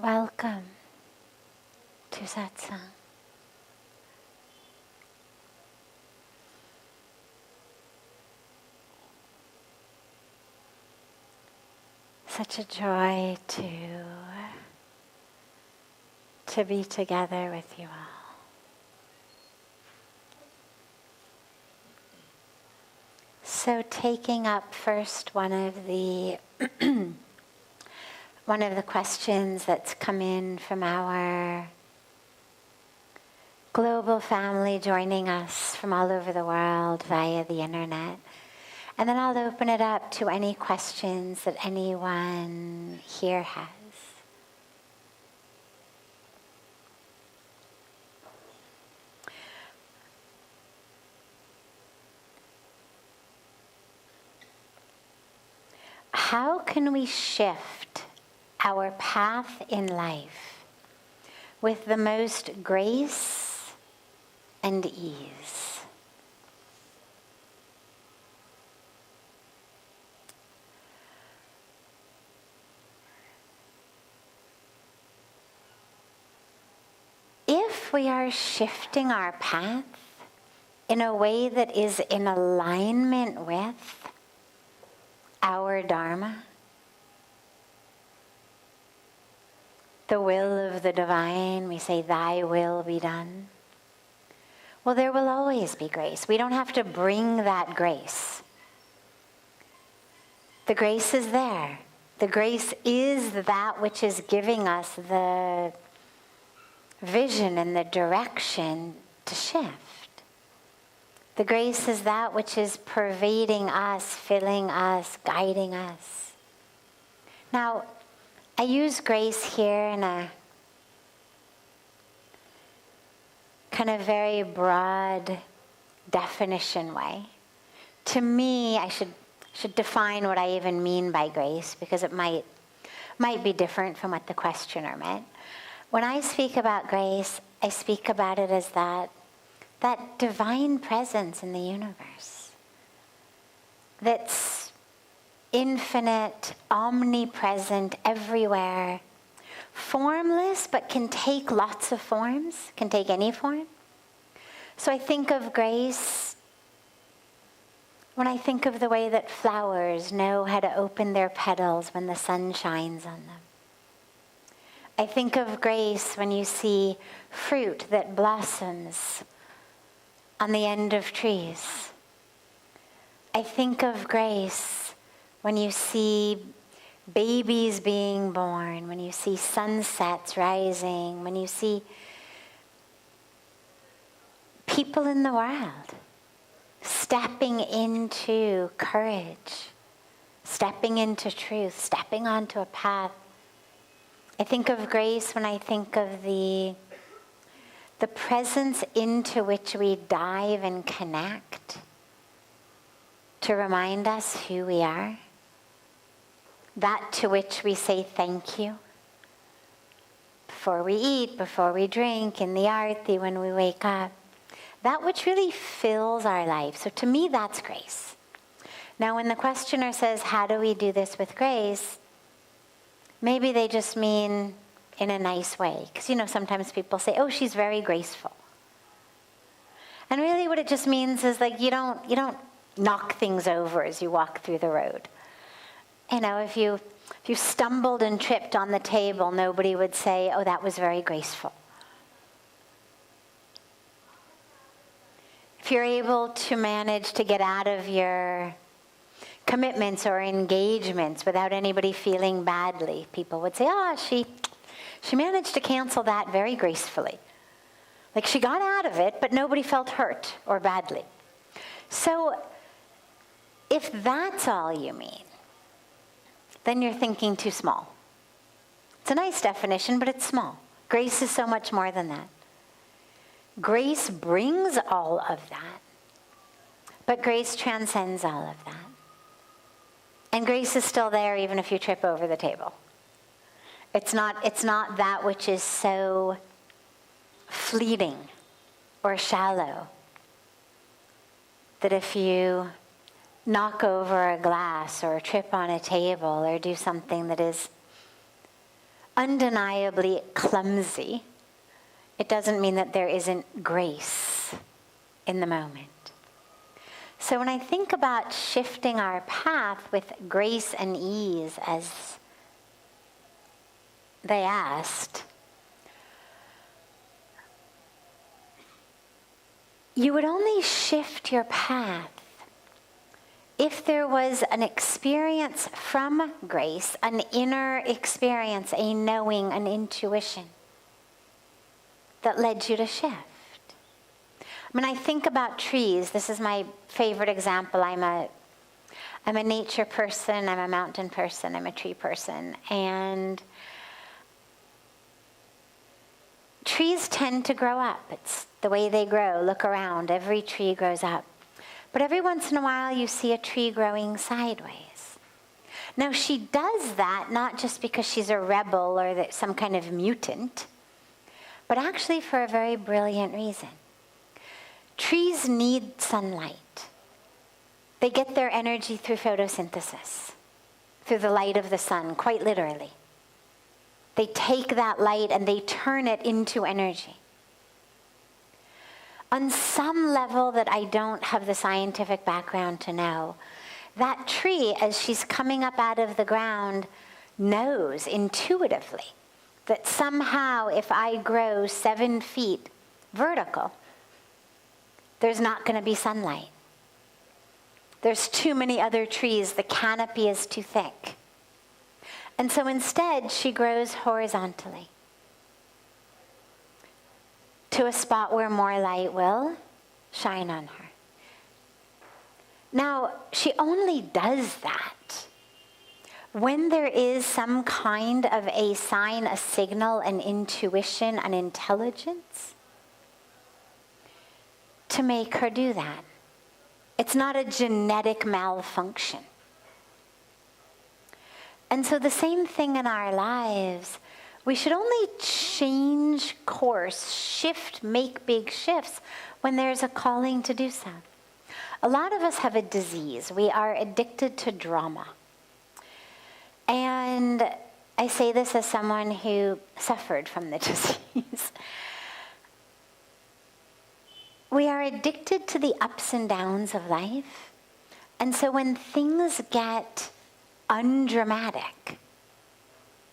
Welcome to Satsang. Such a joy to be together with you all. So taking up first one of the questions that's come in from our global family joining us from all over the world via the internet. And then I'll open it up to any questions that anyone here has. How can we shift our path in life with the most grace and ease? If we are shifting our path in a way that is in alignment with our Dharma, the will of the divine, we say, thy will be done. Well, there will always be grace. We don't have to bring that grace. The grace is there. The grace is that which is giving us the vision and the direction to shift. The grace is that which is pervading us, filling us, guiding us. Now, I use grace here in a kind of very broad definition way. To me, I should define what I even mean by grace, because it might be different from what the questioner meant. When I speak about grace, I speak about it as that divine presence in the universe that's infinite, omnipresent, everywhere, formless, but can take lots of forms, can take any form. So I think of grace when I think of the way that flowers know how to open their petals when the sun shines on them. I think of grace when you see fruit that blossoms on the end of trees. I think of grace when you see babies being born, when you see sunsets rising, when you see people in the world stepping into courage, stepping into truth, stepping onto a path. I think of grace when I think of the presence into which we dive and connect to remind us who we are. That to which we say thank you. Before we eat, before we drink, in the arti, when we wake up. That which really fills our life. So to me, that's grace. Now, when the questioner says, how do we do this with grace? Maybe they just mean in a nice way. Because, sometimes people say, oh, she's very graceful. And really what it just means is like you don't knock things over as you walk through the road. If you stumbled and tripped on the table, nobody would say, oh, that was very graceful. If you're able to manage to get out of your commitments or engagements without anybody feeling badly, people would say, oh, she managed to cancel that very gracefully. Like she got out of it, but nobody felt hurt or badly. So if that's all you mean, then you're thinking too small. It's a nice definition, but it's small. Grace is so much more than that. Grace brings all of that, but grace transcends all of that. And grace is still there even if you trip over the table. It's not that which is so fleeting or shallow that if you knock over a glass or trip on a table or do something that is undeniably clumsy, it doesn't mean that there isn't grace in the moment. So when I think about shifting our path with grace and ease, as they asked, you would only shift your path if there was an experience from grace, an inner experience, a knowing, an intuition that led you to shift. When I think about trees, this is my favorite example. I'm a nature person, I'm a mountain person, I'm a tree person. And trees tend to grow up. It's the way they grow. Look around, every tree grows up. But every once in a while you see a tree growing sideways. Now she does that not just because she's a rebel or some kind of mutant, but actually for a very brilliant reason. Trees need sunlight. They get their energy through photosynthesis, through the light of the sun, quite literally. They take that light and they turn it into energy. On some level that I don't have the scientific background to know, that tree, as she's coming up out of the ground, knows intuitively that somehow if I grow 7 feet vertical, there's not going to be sunlight. There's too many other trees. The canopy is too thick. And so instead, she grows horizontally to a spot where more light will shine on her. Now, she only does that when there is some kind of a sign, a signal, an intuition, an intelligence to make her do that. It's not a genetic malfunction. And so the same thing in our lives. We should only change course, shift, make big shifts when there's a calling to do so. A lot of us have a disease. We are addicted to drama. And I say this as someone who suffered from the disease. We are addicted to the ups and downs of life. And so when things get undramatic,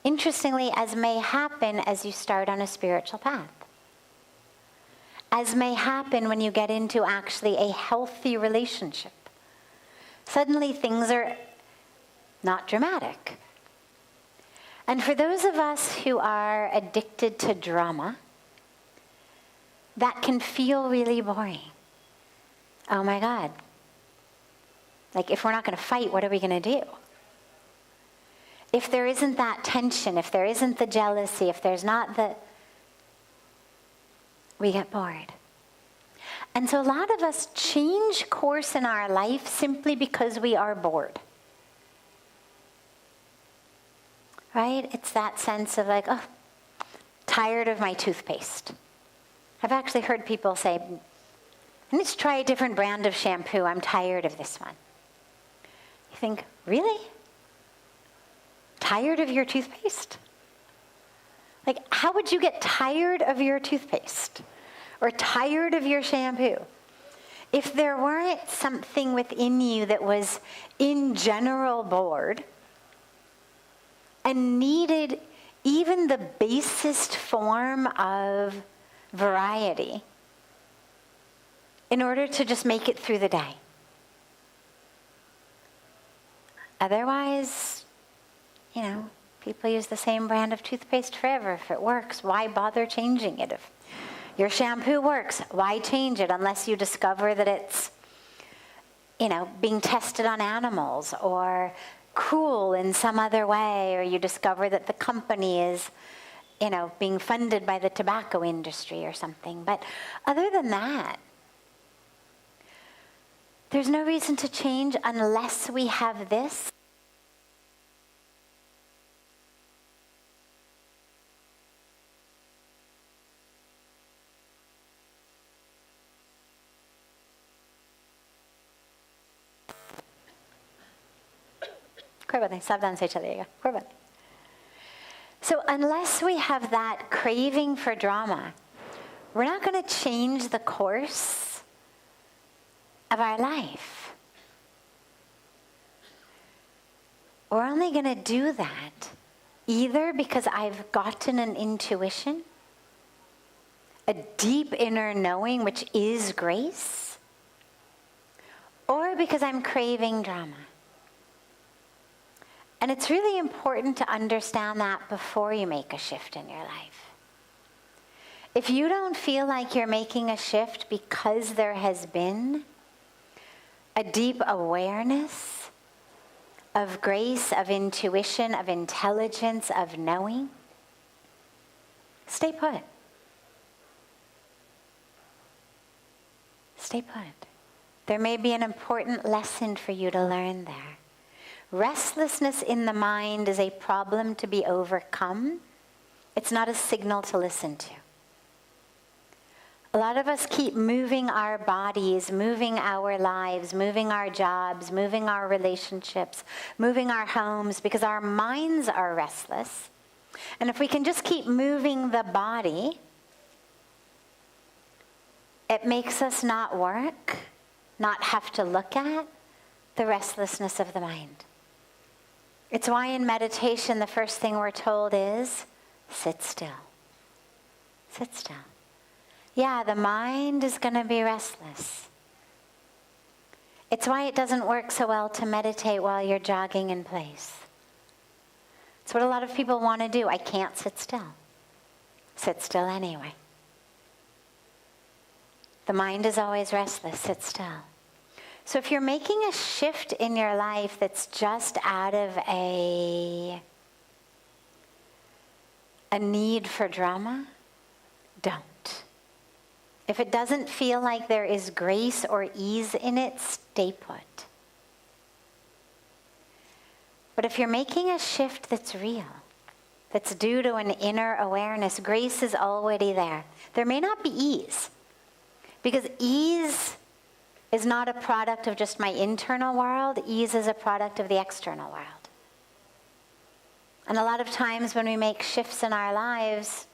interestingly, as may happen as you start on a spiritual path, as may happen when you get into actually a healthy relationship, suddenly things are not dramatic. And for those of us who are addicted to drama, that can feel really boring. Oh my God. Like, if we're not going to fight, what are we going to do? If there isn't that tension, if there isn't the jealousy, if there's not the... we get bored. And so a lot of us change course in our life simply because we are bored. Right? It's that sense of like, oh, tired of my toothpaste. I've actually heard people say, I need to try a different brand of shampoo. I'm tired of this one. You think, really? Tired of your toothpaste? Like, how would you get tired of your toothpaste or tired of your shampoo if there weren't something within you that was in general bored and needed even the basest form of variety in order to just make it through the day? Otherwise, people use the same brand of toothpaste forever. If it works, why bother changing it? If your shampoo works, why change it unless you discover that it's, being tested on animals or cruel in some other way, or you discover that the company is, being funded by the tobacco industry or something. But other than that, there's no reason to change unless we have this. कोई बात नहीं, सावधान से चलिएगा, कोई बात नहीं. So unless we have that craving for drama, we're not going to change the course of our life. We're only going to do that either because I've gotten an intuition, a deep inner knowing, which is grace, or because I'm craving drama. And it's really important to understand that before you make a shift in your life. If you don't feel like you're making a shift because there has been a deep awareness of grace, of intuition, of intelligence, of knowing, stay put. Stay put. There may be an important lesson for you to learn there. Restlessness in the mind is a problem to be overcome. It's not a signal to listen to. A lot of us keep moving our bodies, moving our lives, moving our jobs, moving our relationships, moving our homes because our minds are restless. And if we can just keep moving the body, it makes us not work, not have to look at the restlessness of the mind. It's why in meditation the first thing we're told is, sit still. Sit still. Yeah, the mind is going to be restless. It's why it doesn't work so well to meditate while you're jogging in place. It's what a lot of people want to do. I can't sit still. Sit still anyway. The mind is always restless. Sit still. So if you're making a shift in your life that's just out of a need for drama, don't. If it doesn't feel like there is grace or ease in it, stay put. But if you're making a shift that's real, that's due to an inner awareness, grace is already there. There may not be ease, because ease is not a product of just my internal world. Ease is a product of the external world. And a lot of times when we make shifts in our lives,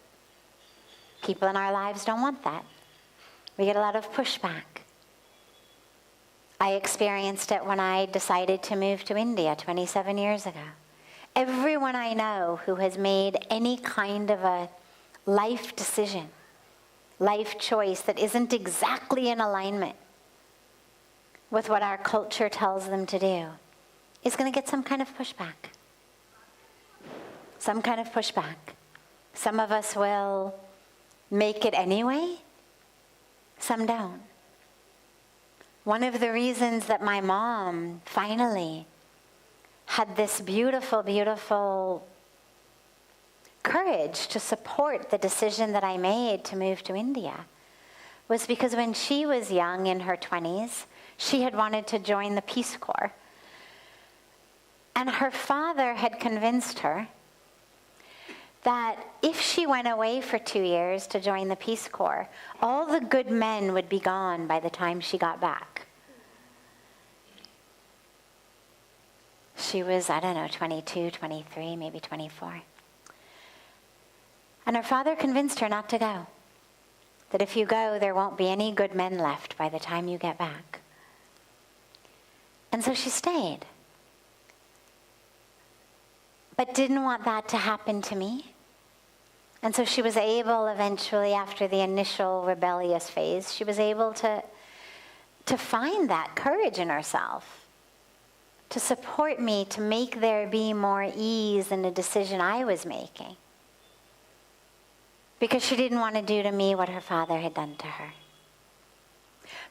people in our lives don't want that. We get a lot of pushback. I experienced it when I decided to move to India 27 years ago. Everyone I know who has made any kind of a life decision, life choice that isn't exactly in alignment with what our culture tells them to do is going to get some kind of pushback. Some kind of pushback. Some of us will make it anyway. Some don't. One of the reasons that my mom finally had this beautiful, beautiful courage to support the decision that I made to move to India was because when she was young, in her 20s, she had wanted to join the Peace Corps. And her father had convinced her that if she went away for 2 years to join the Peace Corps, all the good men would be gone by the time she got back. She was, 22, 23, maybe 24. And her father convinced her not to go. That if you go, there won't be any good men left by the time you get back. And so she stayed. But didn't want that to happen to me. And so she was able eventually, after the initial rebellious phase, she was able to find that courage in herself, to support me, to make there be more ease in the decision I was making. Because she didn't want to do to me what her father had done to her.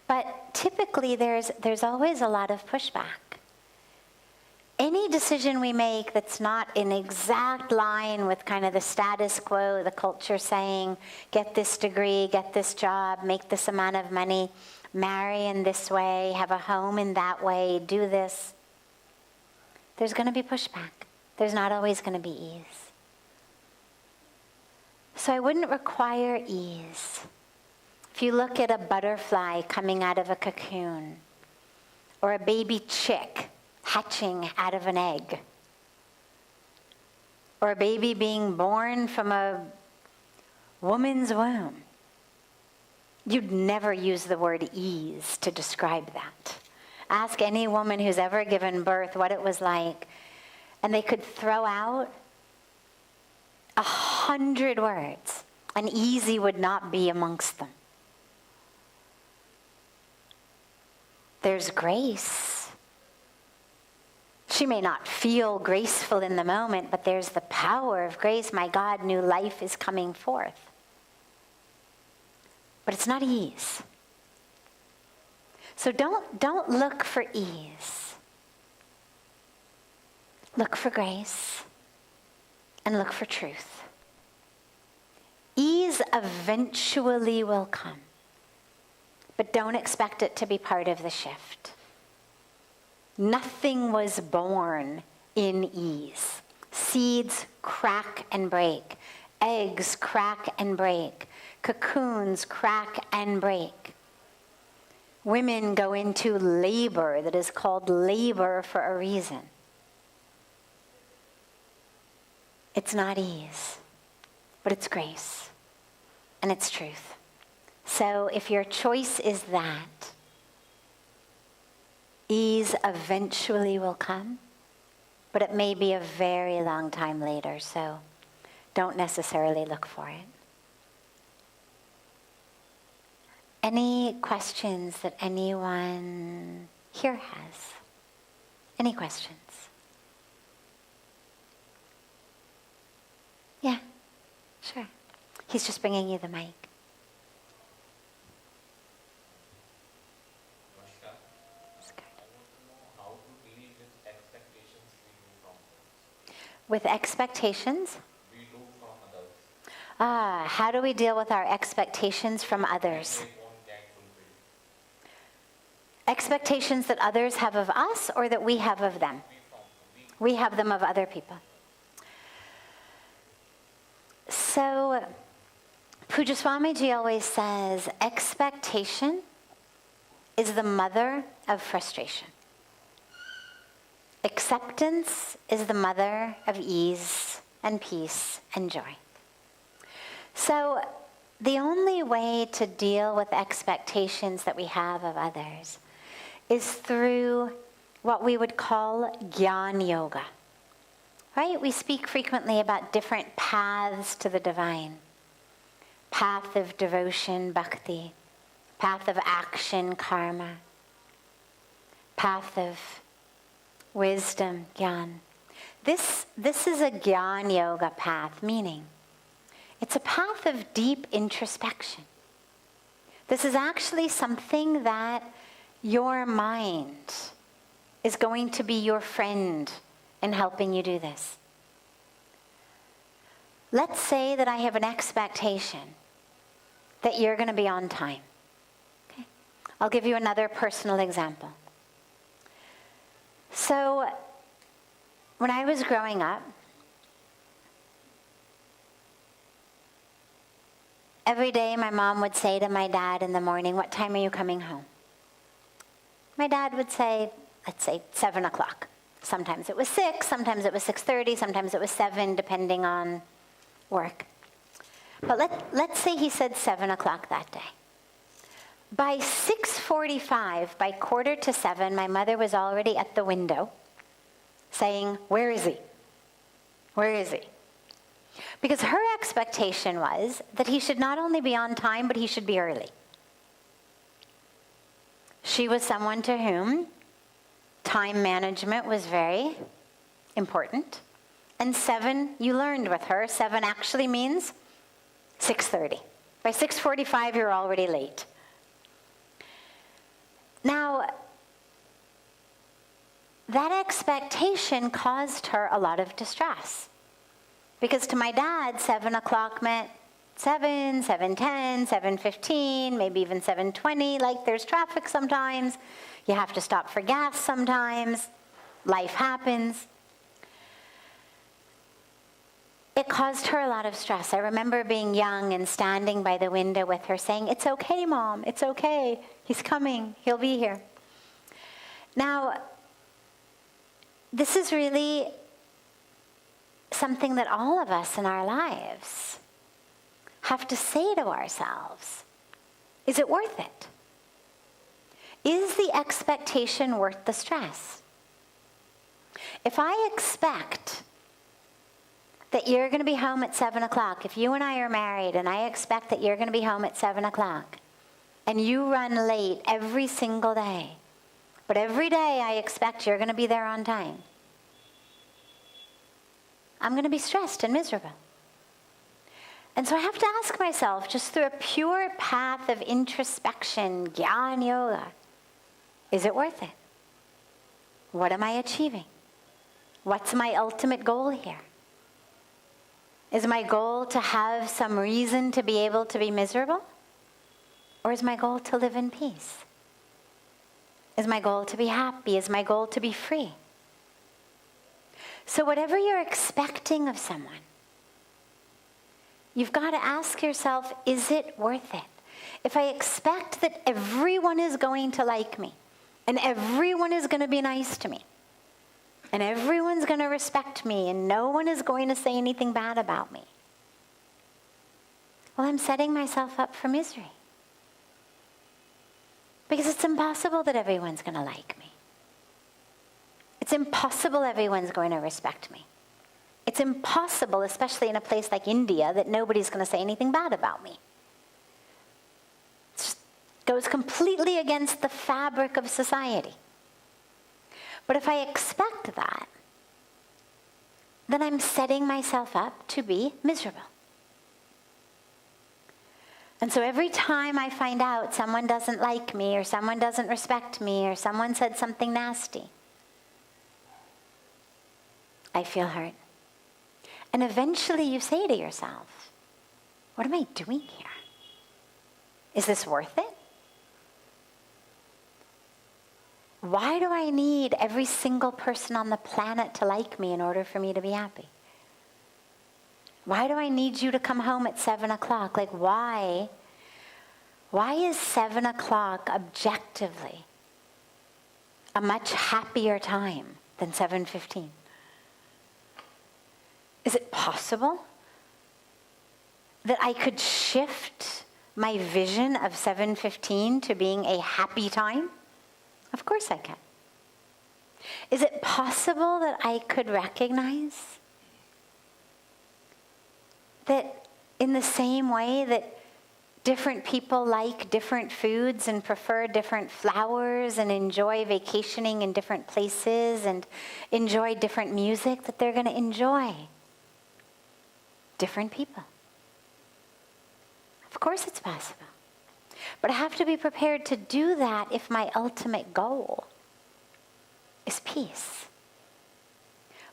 But typically there's always a lot of pushback. Any decision we make that's not in exact line with kind of the status quo, the culture saying, get this degree, get this job, make this amount of money, marry in this way, have a home in that way, do this, there's going to be pushback. There's not always going to be ease. So I wouldn't require ease. If you look at a butterfly coming out of a cocoon, or a baby chick hatching out of an egg, or a baby being born from a woman's womb, you'd never use the word ease to describe that. Ask any woman who's ever given birth what it was like, and they could throw out 100 words, and easy would not be amongst them. There's grace. She may not feel graceful in the moment, but there's the power of grace. My God, new life is coming forth. But it's not ease. So don't look for ease. Look for grace and look for truth. Ease eventually will come, but don't expect it to be part of the shift. Nothing was born in ease. Seeds crack and break. Eggs crack and break. Cocoons crack and break. Women go into labor that is called labor for a reason. It's not ease, but it's grace, and it's truth. So if your choice is that, ease eventually will come, but it may be a very long time later, so don't necessarily look for it. Any questions that anyone here has? Any questions? Yeah, sure. He's just bringing you the mic. With expectations? We do from others. How do we deal with our expectations from others? They won't get fulfilled. Expectations that others have of us or that we have of them? We have them of other people. So, Pujya Swamiji always says, expectation is the mother of frustration. Acceptance is the mother of ease and peace and joy. So the only way to deal with expectations that we have of others is through what we would call Jnana Yoga. Right? We speak frequently about different paths to the divine. Path of devotion, bhakti. Path of action, karma. Path of wisdom, jnana. This is a Jnana Yoga path, meaning it's a path of deep introspection. This is actually something that your mind is going to be your friend in helping you do this. Let's say that I have an expectation that you're going to be on time. Okay? I'll give you another personal example. So, when I was growing up, every day my mom would say to my dad in the morning, "What time are you coming home?" My dad would say, let's say 7 o'clock. Sometimes it was 6, sometimes it was 6:30, sometimes it was 7, depending on work. But let's say he said 7 o'clock that day. By 6:45, by 6:45, my mother was already at the window saying, "Where is he? Where is he?" Because her expectation was that he should not only be on time, but he should be early. She was someone to whom time management was very important. And 7, you learned with her, 7 actually means 6:30. By 6:45, you're already late. Now, that expectation caused her a lot of distress. Because to my dad, 7 o'clock meant 7, 7:10, 7:15, maybe even 7:20. Like, there's traffic sometimes. You have to stop for gas sometimes. Life happens. It caused her a lot of stress. I remember being young and standing by the window with her saying, "It's okay, Mom, it's okay. He's coming, he'll be here." Now, this is really something that all of us in our lives have to say to ourselves. Is it worth it? Is the expectation worth the stress? If I expect that you're going to be home at 7 o'clock, if you and I are married and I expect that you're going to be home at 7 o'clock, and you run late every single day, but every day I expect you're going to be there on time, I'm going to be stressed and miserable. And so I have to ask myself, just through a pure path of introspection, Jnana Yoga, is it worth it? What am I achieving? What's my ultimate goal here? Is my goal to have some reason to be able to be miserable? Or is my goal to live in peace? Is my goal to be happy? Is my goal to be free? So whatever you're expecting of someone, you've got to ask yourself, is it worth it? If I expect that everyone is going to like me, and everyone is going to be nice to me, and everyone's going to respect me, and no one is going to say anything bad about me, well, I'm setting myself up for misery. Because it's impossible that everyone's going to like me. It's impossible everyone's going to respect me. It's impossible, especially in a place like India, that nobody's going to say anything bad about me. It just goes completely against the fabric of society. But if I expect that, then I'm setting myself up to be miserable. And so every time I find out someone doesn't like me, or someone doesn't respect me, or someone said something nasty, I feel hurt. And eventually you say to yourself, what am I doing here? Is this worth it? Why do I need every single person on the planet to like me in order for me to be happy? Why do I need you to come home at 7 o'clock? Like, why? Why is 7 o'clock objectively a much happier time than 7:15? Is it possible that I could shift my vision of 7:15 to being a happy time? Of course I can. Is it possible that I could recognize that in the same way that different people like different foods and prefer different flowers and enjoy vacationing in different places and enjoy different music, that they're going to enjoy different people? Of course it's possible. But I have to be prepared to do that if my ultimate goal is peace.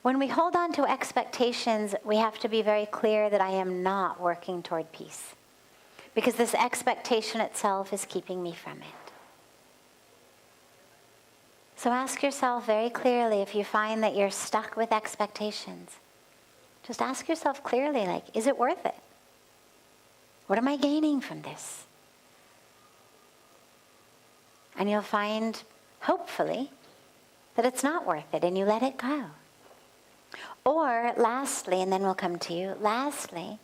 When we hold on to expectations, we have to be very clear that I am not working toward peace, because this expectation itself is keeping me from it. So ask yourself very clearly, if you find that you're stuck with expectations, just ask yourself clearly, like, is it worth it? What am I gaining from this? And you'll find, hopefully, that it's not worth it, and you let it go. Or lastly, and then we'll come to you, lastly,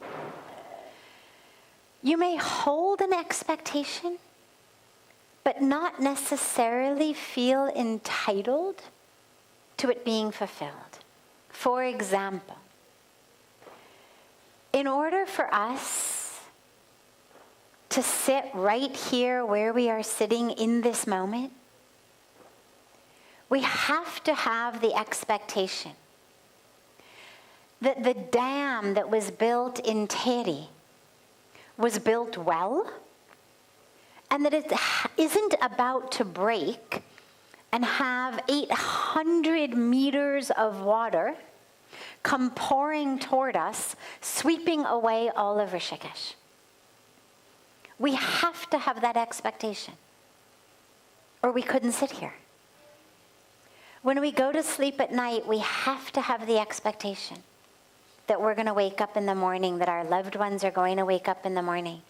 you may hold an expectation, but not necessarily feel entitled to it being fulfilled. For example, in order for us to sit right here where we are sitting in this moment, we have to have the expectation that the dam that was built in Teri was built well, and that it isn't about to break and have 800 meters of water come pouring toward us, sweeping away all of Rishikesh. We have to have that expectation, or we couldn't sit here. When we go to sleep at night, we have to have the expectation that we're going to wake up in the morning, that our loved ones are going to wake up in the morning,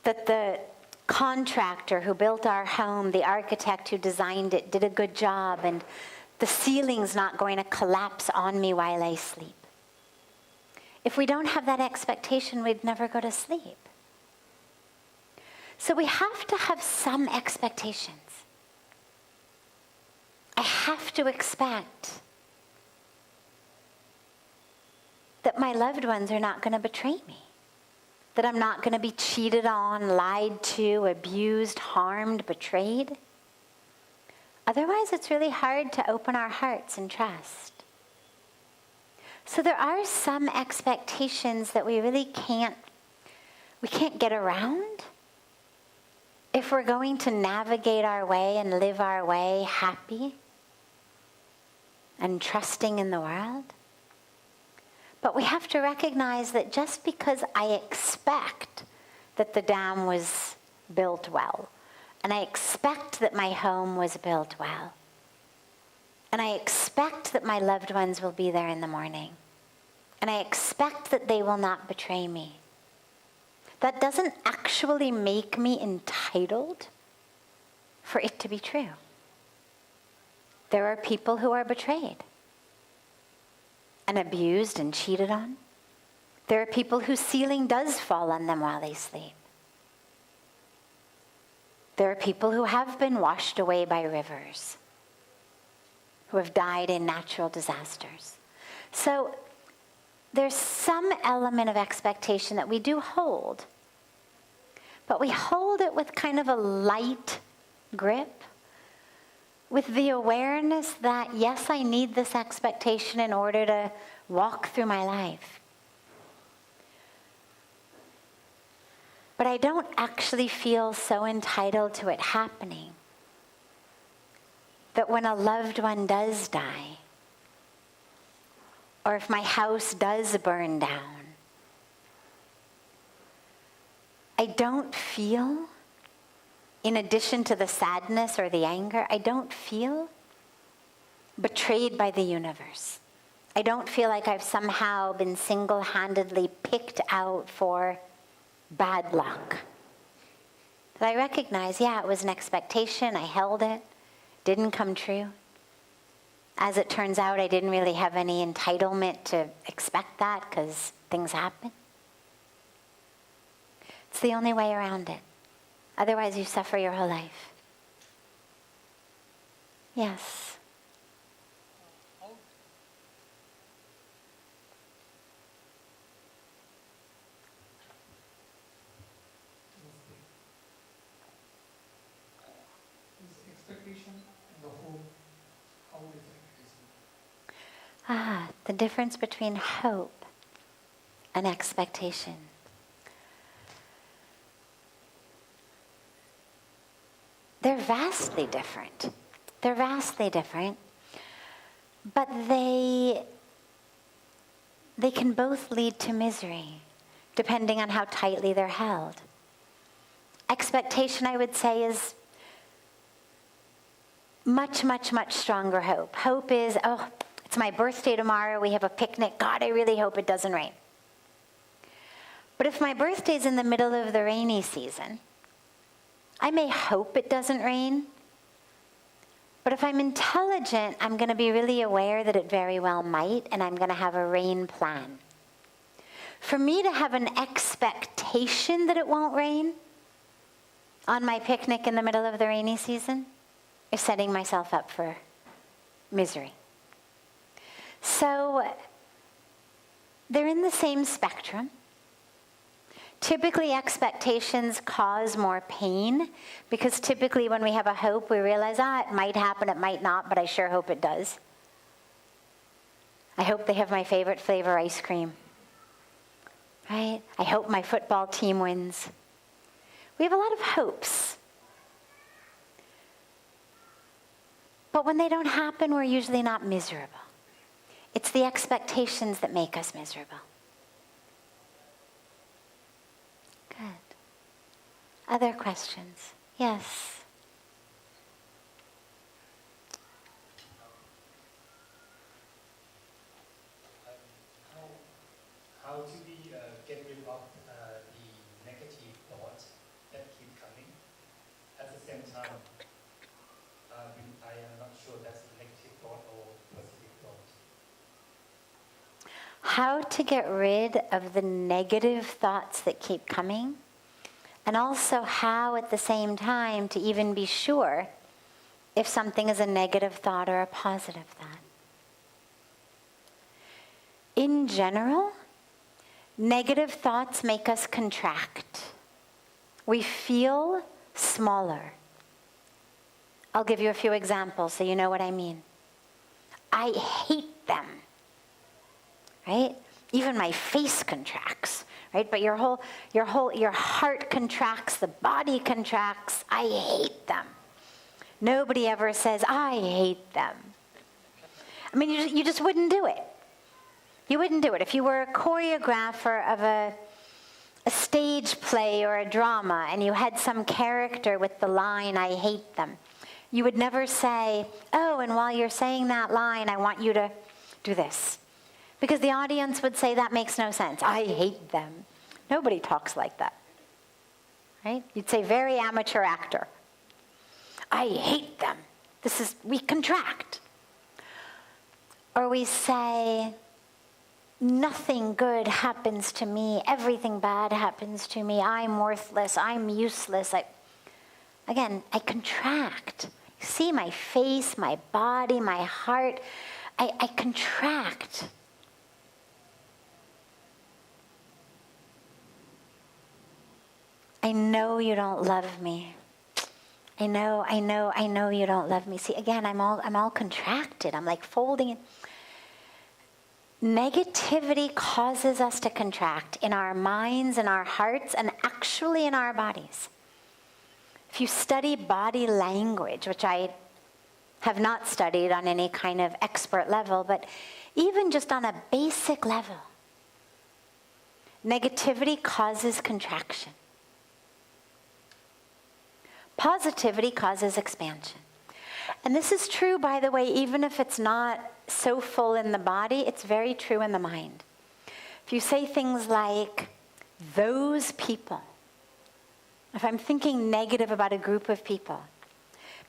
that the contractor who built our home, the architect who designed it, did a good job, and The ceiling's not going to collapse on me while I sleep. If we don't have that expectation, we'd never go to sleep. So we have to have some expectations. I have to expect that my loved ones are not going to betray me, that I'm not going to be cheated on, lied to, abused, harmed, betrayed. Otherwise, it's really hard to open our hearts and trust. So there are some expectations that we really can't get around if we're going to navigate our way and live our way happy and trusting in the world. But we have to recognize that just because I expect that the dam was built well, and I expect that my home was built well, and I expect that my loved ones will be there in the morning, and I expect that they will not betray me, that doesn't actually make me entitled for it to be true. There are people who are betrayed and abused and cheated on. There are people whose ceiling does fall on them while they sleep. There are people who have been washed away by rivers, who have died in natural disasters. So there's some element of expectation that we do hold, but we hold it with kind of a light grip, with the awareness that, yes, I need this expectation in order to walk through my life. But I don't actually feel so entitled to it happening that when a loved one does die, or if my house does burn down, I don't feel, in addition to the sadness or the anger, I don't feel betrayed by the universe. I don't feel like I've somehow been single-handedly picked out for bad luck. But I recognize, yeah, it was an expectation. I held it. Didn't come true. As it turns out, I didn't really have any entitlement to expect that because things happen. It's the only way around it. Otherwise, you suffer your whole life. Yes. Is expectation and the hope, how different it is? The difference between hope and expectation. They're vastly different. They're vastly different. But they can both lead to misery, depending on how tightly they're held. Expectation, I would say, is much, much, much stronger hope. Hope is, oh, it's my birthday tomorrow, we have a picnic. God, I really hope it doesn't rain. But if my birthday's in the middle of the rainy season, I may hope it doesn't rain, but if I'm intelligent, I'm going to be really aware that it very well might, and I'm going to have a rain plan. For me to have an expectation that it won't rain on my picnic in the middle of the rainy season is setting myself up for misery. So they're in the same spectrum. Typically, expectations cause more pain because typically when we have a hope, we realize, it might happen, it might not, but I sure hope it does. I hope they have my favorite flavor ice cream, right? I hope my football team wins. We have a lot of hopes. But when they don't happen, we're usually not miserable. It's the expectations that make us miserable. Good. Other questions? Yes. How to get rid of the negative thoughts that keep coming. At the same time, I am not sure that's a negative thought or how to get rid of the negative thoughts that keep coming, and also how at the same time to even be sure if something is a negative thought or a positive thought. In general, negative thoughts make us contract. We feel smaller. I'll give you a few examples so you know what I mean. I hate them, right? Even my face contracts, right? But your heart contracts, the body contracts. I hate them. Nobody ever says, I hate them. I mean, you just wouldn't do it. You wouldn't do it. If you were a choreographer of a stage play or a drama and you had some character with the line, I hate them, you would never say, oh, and while you're saying that line, I want you to do this. Because the audience would say, that makes no sense. I hate them. Nobody talks like that. Right? You'd say, very amateur actor. I hate them. We contract. Or we say, nothing good happens to me. Everything bad happens to me. I'm worthless. I'm useless. Again, I contract. See my face, my body, my heart. I contract. I know you don't love me. I know you don't love me. See, again, I'm all contracted. I'm like folding it. Negativity causes us to contract in our minds, in our hearts, and actually in our bodies. If you study body language, which I have not studied on any kind of expert level, but even just on a basic level, negativity causes contraction. Positivity causes expansion. And this is true, by the way, even if it's not so full in the body, it's very true in the mind. If you say things like, those people, if I'm thinking negative about a group of people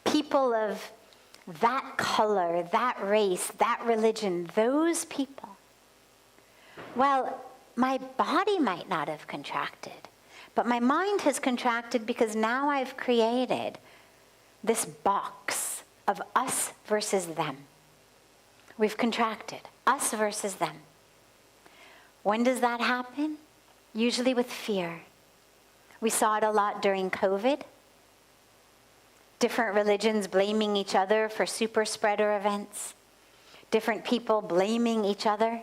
of that color, that race, that religion, those people, well, my body might not have contracted, but my mind has contracted because now I've created this box of us versus them. We've contracted, us versus them. When does that happen? Usually with fear. We saw it a lot during COVID. Different religions blaming each other for super spreader events. Different people blaming each other.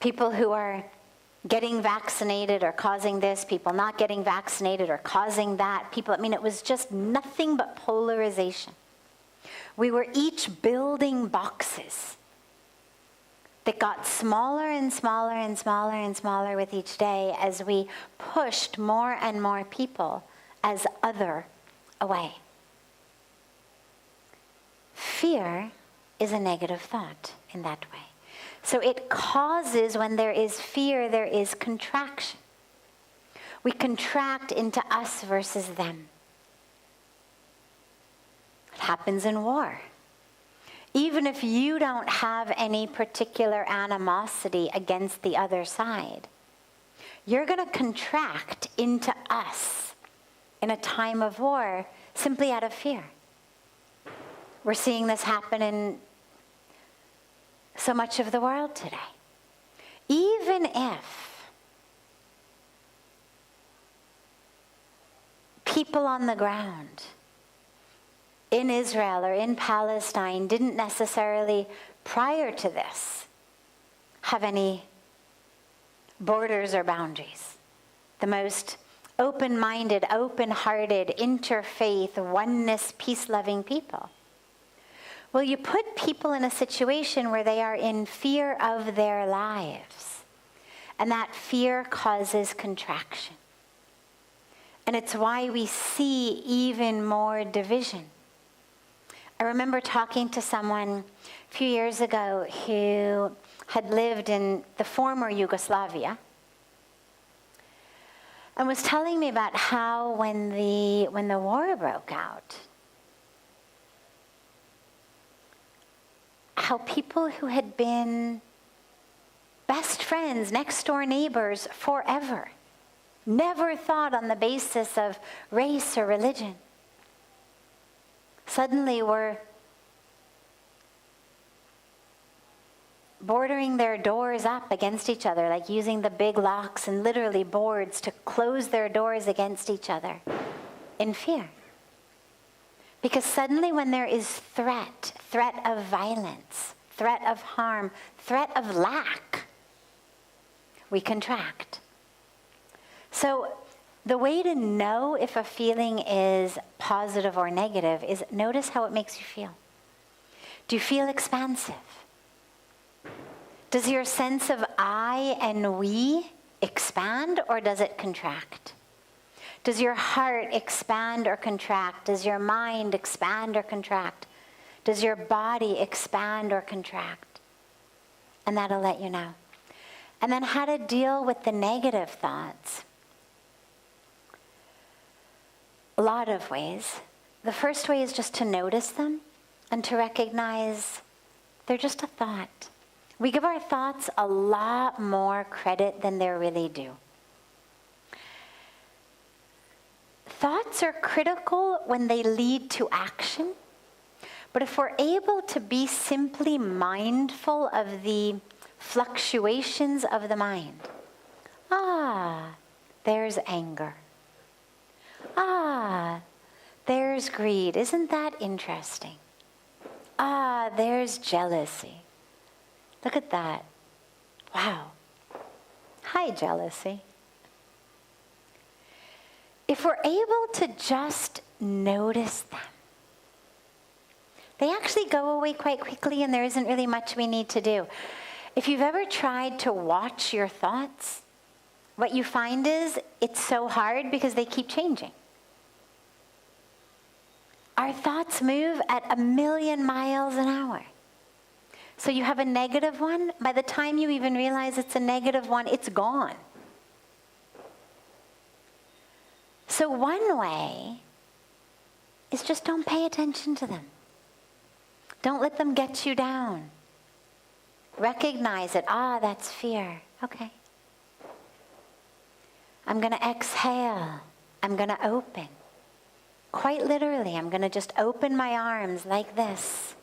People who are getting vaccinated or causing this, people not getting vaccinated or causing that. It was just nothing but polarization. We were each building boxes that got smaller and smaller and smaller and smaller with each day as we pushed more and more people as other away. Fear is a negative thought in that way. So it causes, when there is fear, there is contraction. We contract into us versus them. It happens in war. Even if you don't have any particular animosity against the other side, you're going to contract into us in a time of war simply out of fear. We're seeing this happen in so much of the world today. Even if people on the ground in Israel or in Palestine didn't necessarily, prior to this, have any borders or boundaries. The most open-minded, open-hearted, interfaith, oneness, peace-loving people. Well, you put people in a situation where they are in fear of their lives, and that fear causes contraction. And it's why we see even more division. I remember talking to someone a few years ago who had lived in the former Yugoslavia and was telling me about how when the war broke out, how people who had been best friends, next door neighbors forever, never thought on the basis of race or religion, suddenly were bordering their doors up against each other, like using the big locks and literally boards to close their doors against each other in fear. Because suddenly when there is threat of violence, threat of harm, threat of lack, we contract. So the way to know if a feeling is positive or negative is notice how it makes you feel. Do you feel expansive? Does your sense of I and we expand, or does it contract? Does your heart expand or contract? Does your mind expand or contract? Does your body expand or contract? And that'll let you know. And then how to deal with the negative thoughts. A lot of ways. The first way is just to notice them and to recognize they're just a thought. We give our thoughts a lot more credit than they're really due. Thoughts are critical when they lead to action, but if we're able to be simply mindful of the fluctuations of the mind, there's anger. There's greed. Isn't that interesting? There's jealousy. Look at that. Wow. Hi, jealousy. If we're able to just notice them, they actually go away quite quickly and there isn't really much we need to do. If you've ever tried to watch your thoughts, what you find is it's so hard because they keep changing. Our thoughts move at 1,000,000 miles an hour. So you have a negative one, by the time you even realize it's a negative one, it's gone. So one way is just don't pay attention to them. Don't let them get you down. Recognize it. That's fear. Okay. I'm going to exhale. I'm going to open. Quite literally, I'm going to just open my arms like this,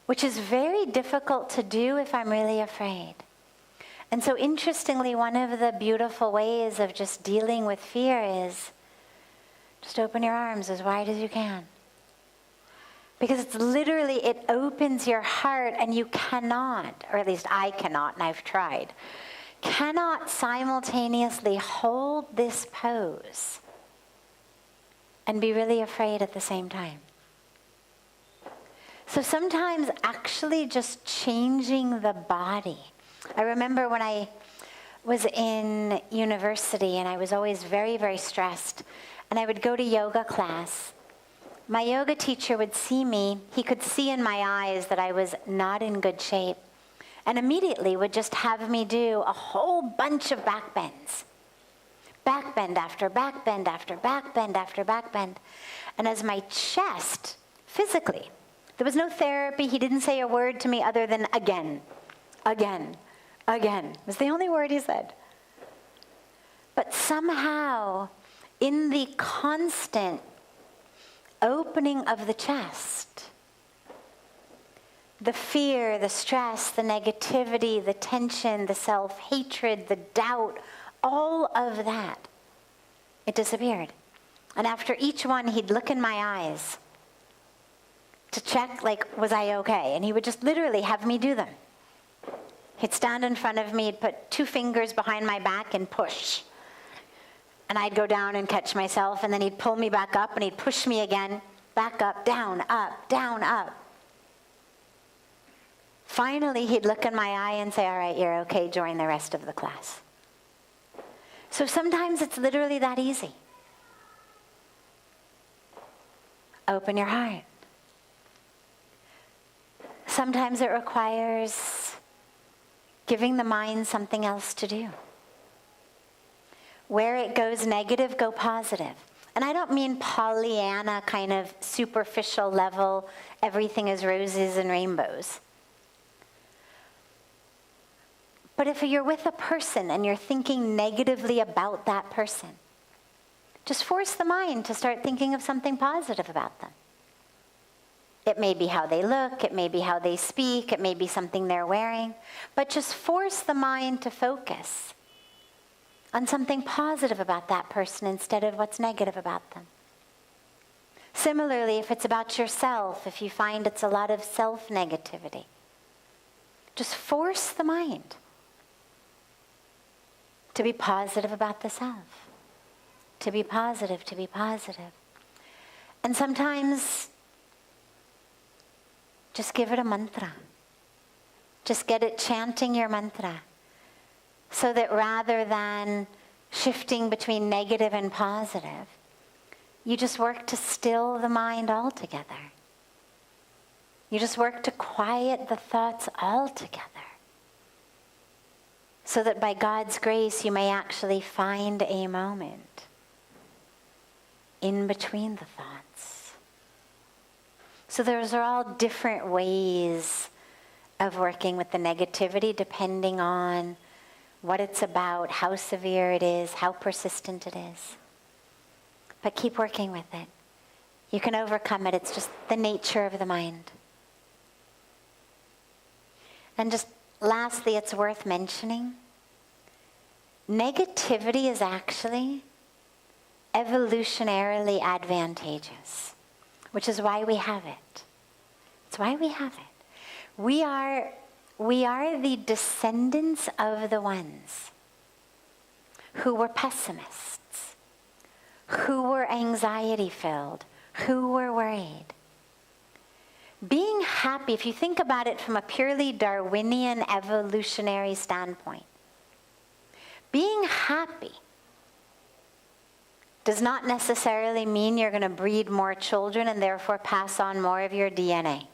which is very difficult to do if I'm really afraid. And so interestingly, one of the beautiful ways of just dealing with fear is just open your arms as wide as you can. Because it's literally, it opens your heart and you cannot, or at least I cannot, and I've tried, cannot simultaneously hold this pose and be really afraid at the same time. So sometimes actually just changing the body. I remember when I was in university and I was always very, very stressed, and I would go to yoga class. My yoga teacher would see me. He could see in my eyes that I was not in good shape, and immediately would just have me do a whole bunch of back bends. Back bend after back bend after back bend after back bend. And as my chest, physically, there was no therapy. He didn't say a word to me other than again, again, again. It was the only word he said. But somehow, in the constant opening of the chest, the fear, the stress, the negativity, the tension, the self-hatred, the doubt, all of that, it disappeared. And after each one, he'd look in my eyes to check, was I okay? And he would just literally have me do them. He'd stand in front of me, he'd put 2 fingers behind my back and push. And I'd go down and catch myself, and then he'd pull me back up, and he'd push me again, back up, down, up. Finally, he'd look in my eye and say, all right, you're okay, join the rest of the class. So sometimes it's literally that easy. Open your heart. Sometimes it requires giving the mind something else to do. Where it goes negative, go positive. And I don't mean Pollyanna kind of superficial level, everything is roses and rainbows. But if you're with a person and you're thinking negatively about that person, just force the mind to start thinking of something positive about them. It may be how they look, it may be how they speak, it may be something they're wearing, but just force the mind to focus on something positive about that person instead of what's negative about them. Similarly, if it's about yourself, if you find it's a lot of self-negativity, just force the mind to be positive about the self. To be positive, to be positive. And sometimes, just give it a mantra. Just get it chanting your mantra. So that rather than shifting between negative and positive, you just work to still the mind altogether. You just work to quiet the thoughts altogether. So that by God's grace, you may actually find a moment in between the thoughts. So those are all different ways of working with the negativity depending on what it's about, how severe it is, how persistent it is. But keep working with it. You can overcome it. It's just the nature of the mind. And just lastly, it's worth mentioning, negativity is actually evolutionarily advantageous, which is why we have it. It's why we have it. We are the descendants of the ones who were pessimists, who were anxiety-filled, who were worried. Being happy, if you think about it from a purely Darwinian evolutionary standpoint, being happy does not necessarily mean you're going to breed more children and therefore pass on more of your DNA.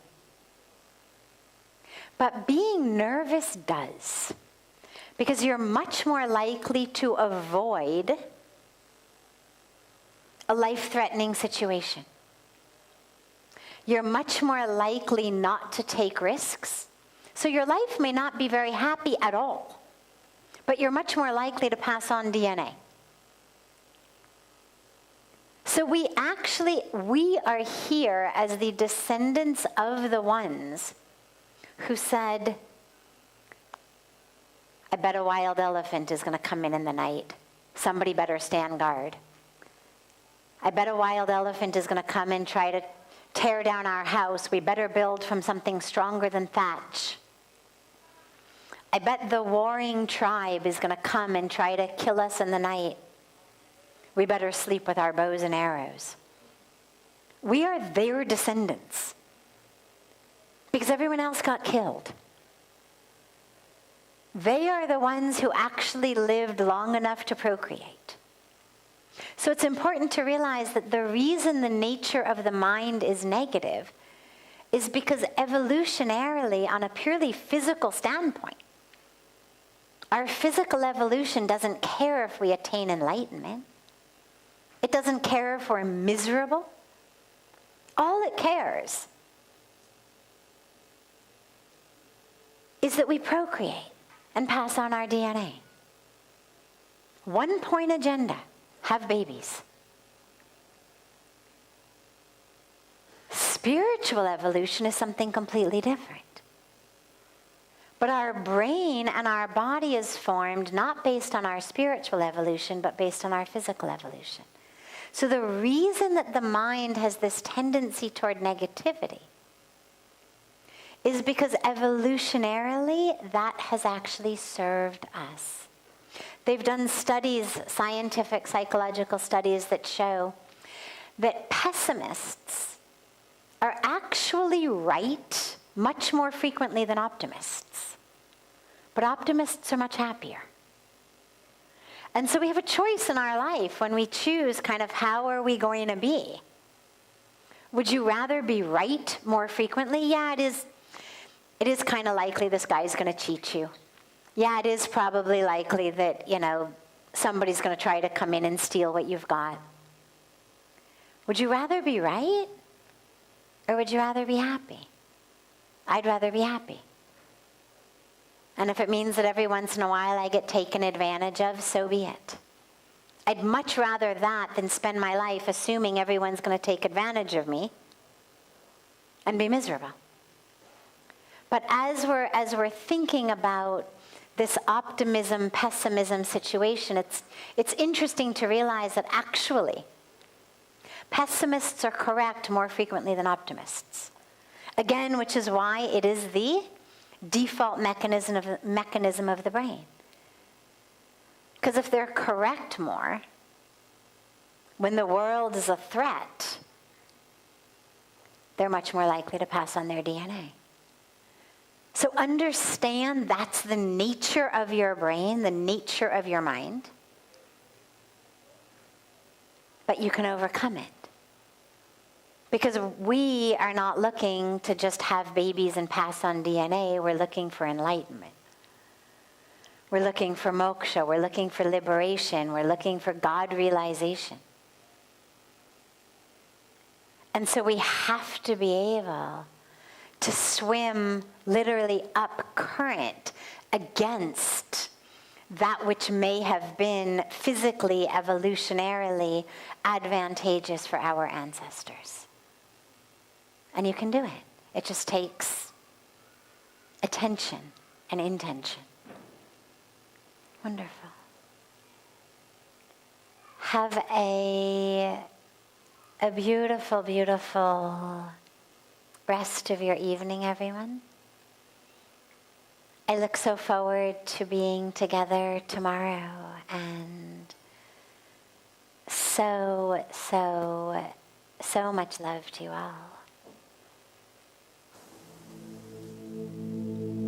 But being nervous does, because you're much more likely to avoid a life-threatening situation. You're much more likely not to take risks. So your life may not be very happy at all, but you're much more likely to pass on DNA. So we are here as the descendants of the ones who said, I bet a wild elephant is going to come in the night. Somebody better stand guard. I bet a wild elephant is going to come and try to tear down our house. We better build from something stronger than thatch. I bet the warring tribe is going to come and try to kill us in the night. We better sleep with our bows and arrows. We are their descendants because everyone else got killed. They are the ones who actually lived long enough to procreate. So it's important to realize that the reason the nature of the mind is negative is because evolutionarily, on a purely physical standpoint, our physical evolution doesn't care if we attain enlightenment. It doesn't care if we're miserable. All it cares is that we procreate and pass on our DNA. One point agenda, have babies. Spiritual evolution is something completely different. But our brain and our body is formed not based on our spiritual evolution, but based on our physical evolution. So the reason that the mind has this tendency toward negativity is because evolutionarily that has actually served us. They've done studies, scientific, psychological studies that show that pessimists are actually right much more frequently than optimists. But optimists are much happier. And so we have a choice in our life when we choose kind of how are we going to be. Would you rather be right more frequently? Yeah, it is kind of likely this guy's going to cheat you. Yeah, it is probably likely that, somebody's going to try to come in and steal what you've got. Would you rather be right? Or would you rather be happy? I'd rather be happy. And if it means that every once in a while I get taken advantage of, so be it. I'd much rather that than spend my life assuming everyone's going to take advantage of me and be miserable. But as we're thinking about this optimism, pessimism situation, it's interesting to realize that actually pessimists are correct more frequently than optimists. Again, which is why it is the default mechanism of the brain. Because if they're correct more, when the world is a threat, they're much more likely to pass on their DNA. So understand that's the nature of your brain, the nature of your mind. But you can overcome it. Because we are not looking to just have babies and pass on DNA. We're looking for enlightenment. We're looking for moksha. We're looking for liberation. We're looking for God realization. And so we have to be able to swim literally up current against that which may have been physically, evolutionarily advantageous for our ancestors. And you can do it. It just takes attention and intention. Wonderful. Have a beautiful, beautiful rest of your evening, everyone. I look so forward to being together tomorrow, and so much love to you all.